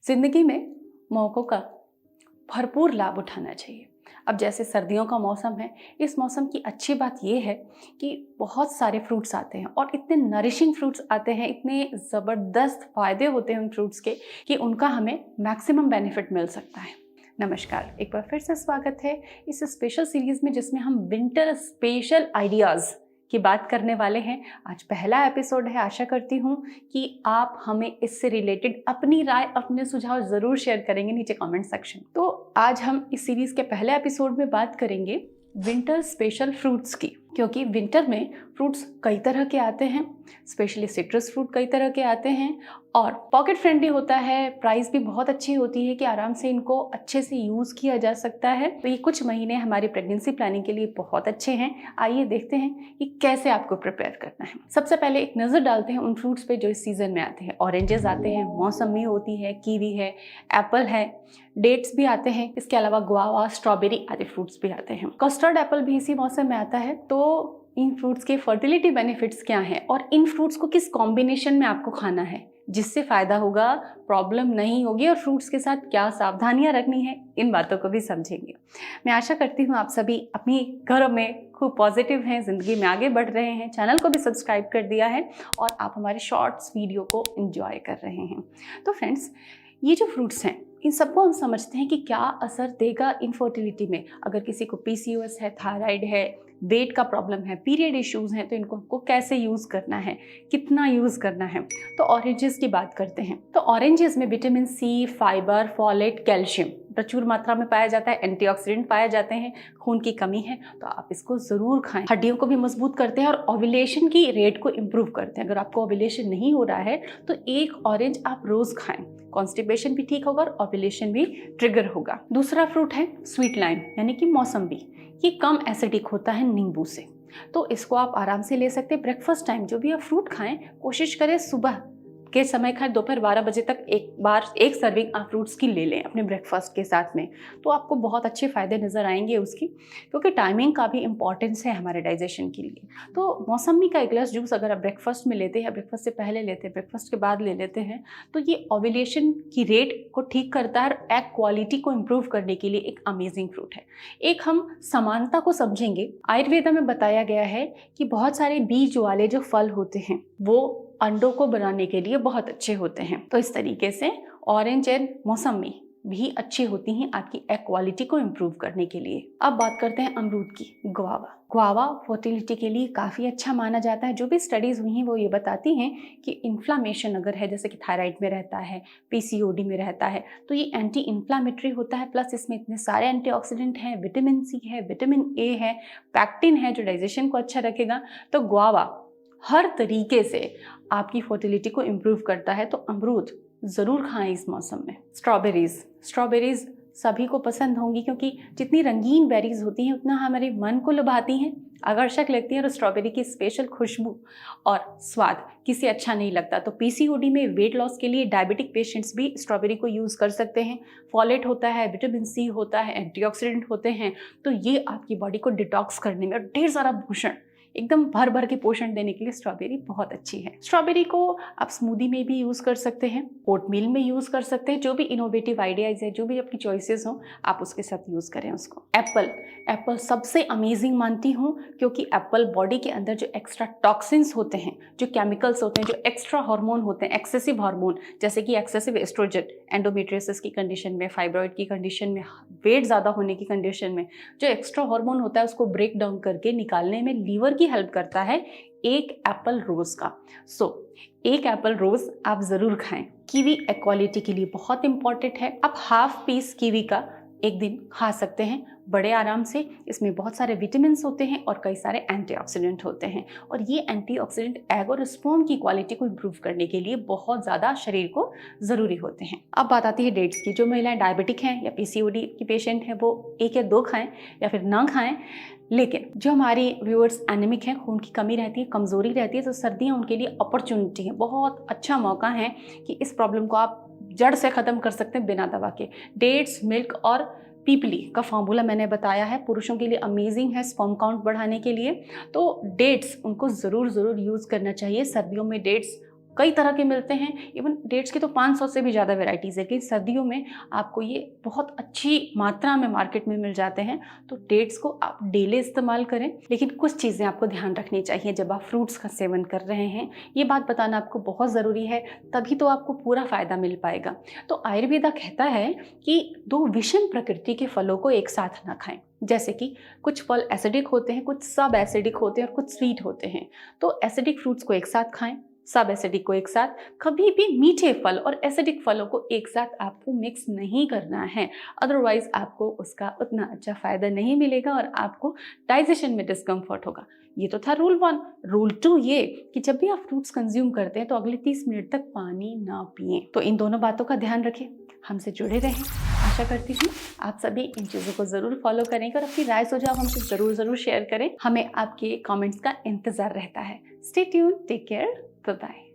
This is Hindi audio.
जिंदगी में मौक़ों का भरपूर लाभ उठाना चाहिए। अब जैसे सर्दियों का मौसम है, इस मौसम की अच्छी बात यह है कि बहुत सारे फ्रूट्स आते हैं और इतने नरिशिंग फ्रूट्स आते हैं, इतने ज़बरदस्त फ़ायदे होते हैं उन फ्रूट्स के कि उनका हमें मैक्सिमम बेनिफिट मिल सकता है। नमस्कार, एक बार फिर से स्वागत है इस स्पेशल सीरीज़ में जिसमें हम विंटर स्पेशल आइडियाज़ की बात करने वाले हैं। आज पहला एपिसोड है। आशा करती हूँ कि आप हमें इससे रिलेटेड अपनी राय, अपने सुझाव ज़रूर शेयर करेंगे नीचे कमेंट सेक्शन। तो आज हम इस सीरीज़ के पहले एपिसोड में बात करेंगे विंटर स्पेशल फ्रूट्स की, क्योंकि विंटर में फ्रूट्स कई तरह के आते हैं, स्पेशली सिट्रस फ्रूट कई तरह के आते हैं और पॉकेट फ्रेंडली होता है। प्राइस भी बहुत अच्छी होती है कि आराम से इनको अच्छे से यूज़ किया जा सकता है। तो ये कुछ महीने हमारी प्रेगनेंसी प्लानिंग के लिए बहुत अच्छे हैं। आइए देखते हैं कि कैसे आपको प्रिपेयर करना है। सबसे पहले एक नज़र डालते हैं उन फ्रूट्स पे जो इस सीज़न में आते हैं। ऑरेंजेस आते हैं, मौसमी होती है, कीवी है, एप्पल है, डेट्स भी आते हैं। इसके अलावा गुआवा, स्ट्रॉबेरी आदि फ्रूट्स भी आते हैं। कस्टर्ड एप्पल भी इसी मौसम में आता है। तो इन फ्रूट्स के फर्टिलिटी बेनिफिट्स क्या हैं और इन फ्रूट्स को किस कॉम्बिनेशन में आपको खाना है जिससे फ़ायदा होगा, प्रॉब्लम नहीं होगी, और फ्रूट्स के साथ क्या सावधानियां रखनी है, इन बातों को भी समझेंगे। मैं आशा करती हूँ आप सभी अपनी घरों में खूब पॉजिटिव हैं, ज़िंदगी में आगे बढ़ रहे हैं, चैनल को भी सब्सक्राइब कर दिया है और आप हमारे शॉर्ट्स वीडियो को एंजॉय कर रहे हैं। तो फ्रेंड्स, ये जो फ्रूट्स हैं इन सबको हम समझते हैं कि क्या असर देगा इनफर्टिलिटी में। अगर किसी को पीसीओएस है, थायराइड है, वेट का प्रॉब्लम है, पीरियड इश्यूज़ हैं, तो इनको हमको कैसे यूज़ करना है, कितना यूज़ करना है। तो ऑरेंजेस की बात करते हैं। तो ऑरेंजेस में vitamin C, fibre, folate, calcium प्रचुर मात्रा में पाया जाता है। एंटीऑक्सीडेंट पाए जाते हैं। खून की कमी है तो आप इसको ज़रूर खाएं। हड्डियों को भी मजबूत करते हैं और ओव्यूलेशन की रेट को इम्प्रूव करते हैं। अगर आपको ओव्यूलेशन नहीं हो रहा है तो एक ऑरेंज आप रोज़ खाएं। कॉन्स्टिपेशन भी ठीक होगा और ओव्यूलेशन भी ट्रिगर होगा। दूसरा फ्रूट है स्वीट लाइम यानी कि मौसम्बी। ये कम एसिडिक होता है नींबू से, तो इसको आप आराम से ले सकते हैं। ब्रेकफास्ट टाइम जो भी आप फ्रूट खाएं, कोशिश करें सुबह के समय खाएं। दोपहर 12 बजे तक एक सर्विंग आप फ्रूट्स की ले लें अपने ब्रेकफास्ट के साथ में, तो आपको बहुत अच्छे फ़ायदे नज़र आएंगे उसकी, क्योंकि टाइमिंग का भी इंपॉर्टेंस है हमारे डाइजेशन के लिए। तो मौसमी का एक गिलास जूस अगर आप ब्रेकफास्ट में लेते हैं, ब्रेकफास्ट से पहले लेते हैं, ब्रेकफास्ट के बाद ले लेते हैं, तो ये ओव्यूलेशन की रेट को ठीक करता है और एग क्वालिटी को इम्प्रूव करने के लिए एक अमेजिंग फ्रूट है। एक हम समानता को समझेंगे। आयुर्वेदा में बताया गया है कि बहुत सारे बीज वाले जो फल होते हैं वो अंडों को बनाने के लिए बहुत अच्छे होते हैं। तो इस तरीके से ऑरेंज एंड मौसमी भी अच्छी होती हैं आपकी एग क्वालिटी को इम्प्रूव करने के लिए। अब बात करते हैं अमरूद की। गुआवा फर्टिलिटी के लिए काफ़ी अच्छा माना जाता है। जो भी स्टडीज़ हुई हैं वो ये बताती हैं कि इन्फ्लामेशन अगर है, जैसे कि थायराइड में रहता है, पीसीओडी में रहता है, तो ये एंटी इन्फ्लामेटरी होता है। प्लस इसमें इतने सारे एंटीऑक्सीडेंट हैं, विटामिन सी है, विटामिन ए है, पैक्टिन है जो डाइजेशन को अच्छा रखेगा। तो गुआवा हर तरीके से आपकी फर्टिलिटी को इम्प्रूव करता है। तो अमरूद ज़रूर खाएं इस मौसम में। स्ट्रॉबेरीज़ सभी को पसंद होंगी, क्योंकि जितनी रंगीन बेरीज होती हैं उतना हमारे मन को लुभाती हैं, आकर्षक लगती हैं, और स्ट्रॉबेरी की स्पेशल खुशबू और स्वाद किसी अच्छा नहीं लगता। तो पीसीओडी में वेट लॉस के लिए डायबिटिक पेशेंट्स भी स्ट्रॉबेरी को यूज़ कर सकते हैं। फॉलेट होता है, विटामिन सी होता है, एंटीऑक्सीडेंट होते हैं, तो ये आपकी बॉडी को डिटॉक्स करने में और ढेर सारा पोषण, एकदम भर भर के पोषण देने के लिए स्ट्रॉबेरी बहुत अच्छी है। स्ट्रॉबेरी को आप स्मूदी में भी यूज़ कर सकते हैं, ओटमील में यूज़ कर सकते हैं। जो भी इनोवेटिव आइडियाज़ है, जो भी आपकी चॉइसेस हों, आप उसके साथ यूज़ करें उसको। एप्पल सबसे अमेजिंग मानती हूँ, क्योंकि एप्पल बॉडी के अंदर जो एक्स्ट्रा टॉक्सिन्स होते हैं, जो केमिकल्स होते हैं, जो एक्स्ट्रा हार्मोन होते हैं, एक्सेसिव हार्मोन, जैसे कि एक्सेसिव एस्ट्रोजन एंडोमेट्रियोसिस की कंडीशन में, फाइब्रॉइड की कंडीशन में, वेट ज़्यादा होने की कंडीशन में, जो एक्स्ट्रा हार्मोन होता है उसको ब्रेक डाउन करके निकालने में लीवर की हेल्प करता है एक एप्पल रोज का। एक एप्पल रोज आप ज़रूर खाएं। कीवी एक्वालिटी के लिए बहुत इंपॉर्टेंट है। आप हाफ पीस कीवी का एक दिन खा सकते हैं बड़े आराम से। इसमें बहुत सारे विटामिन्स होते हैं और कई सारे एंटीऑक्सीडेंट होते हैं, और ये एंटीऑक्सीडेंट एग और स्पर्म की क्वालिटी को इम्प्रूव करने के लिए बहुत ज़्यादा शरीर को ज़रूरी होते हैं। अब बात आती है डेट्स की। जो महिलाएं डायबिटिक हैं या पीसीओडी की पेशेंट हैं वो 1 या 2 खाएं या फिर ना खाएं। लेकिन जो हमारी व्यूअर्स एनीमिक हैं, खून की कमी रहती है, कमज़ोरी रहती है, तो सर्दियाँ उनके लिए अपॉर्चुनिटी है, बहुत अच्छा मौका है कि इस प्रॉब्लम को आप जड़ से ख़त्म कर सकते हैं बिना दवा के। डेट्स, मिल्क और पीपली का फार्मूला मैंने बताया है, पुरुषों के लिए अमेजिंग है स्पर्म काउंट बढ़ाने के लिए। तो डेट्स उनको ज़रूर यूज़ करना चाहिए। सर्दियों में डेट्स कई तरह के मिलते हैं, इवन डेट्स की तो 500 से भी ज़्यादा वेराइटीज़ है, लेकिन सर्दियों में आपको ये बहुत अच्छी मात्रा में मार्केट में मिल जाते हैं। तो डेट्स को आप डेली इस्तेमाल करें, लेकिन कुछ चीज़ें आपको ध्यान रखनी चाहिए जब आप फ्रूट्स का सेवन कर रहे हैं। ये बात बताना आपको बहुत ज़रूरी है, तभी तो आपको पूरा फ़ायदा मिल पाएगा। तो आयुर्वेदा कहता है कि 2 विषम प्रकृति के फलों को एक साथ ना खाएं। जैसे कि कुछ फल एसिडिक होते हैं, कुछ सब एसिडिक होते हैं और कुछ स्वीट होते हैं। तो एसिडिक फ्रूट्स को एक साथ खाएं, सब एसिडिक को एक साथ। कभी भी मीठे फल और एसिडिक फलों को एक साथ आपको मिक्स नहीं करना है, अदरवाइज आपको उसका उतना अच्छा फायदा नहीं मिलेगा और आपको डाइजेशन में डिस्कम्फर्ट होगा। ये तो था रूल 1। रूल 2 ये कि जब भी आप फ्रूट्स कंज्यूम करते हैं तो अगले 30 मिनट तक पानी ना पिएं। तो इन दोनों बातों का ध्यान रखें, हमसे जुड़े रहें। आशा करती हूँ आप सभी इन चीज़ों को ज़रूर फॉलो करेंगे और अपनी राय सुझाव हमसे ज़रूर शेयर करें। हमें आपके कमेंट्स का इंतज़ार रहता है। Stay tuned, take care, bye bye.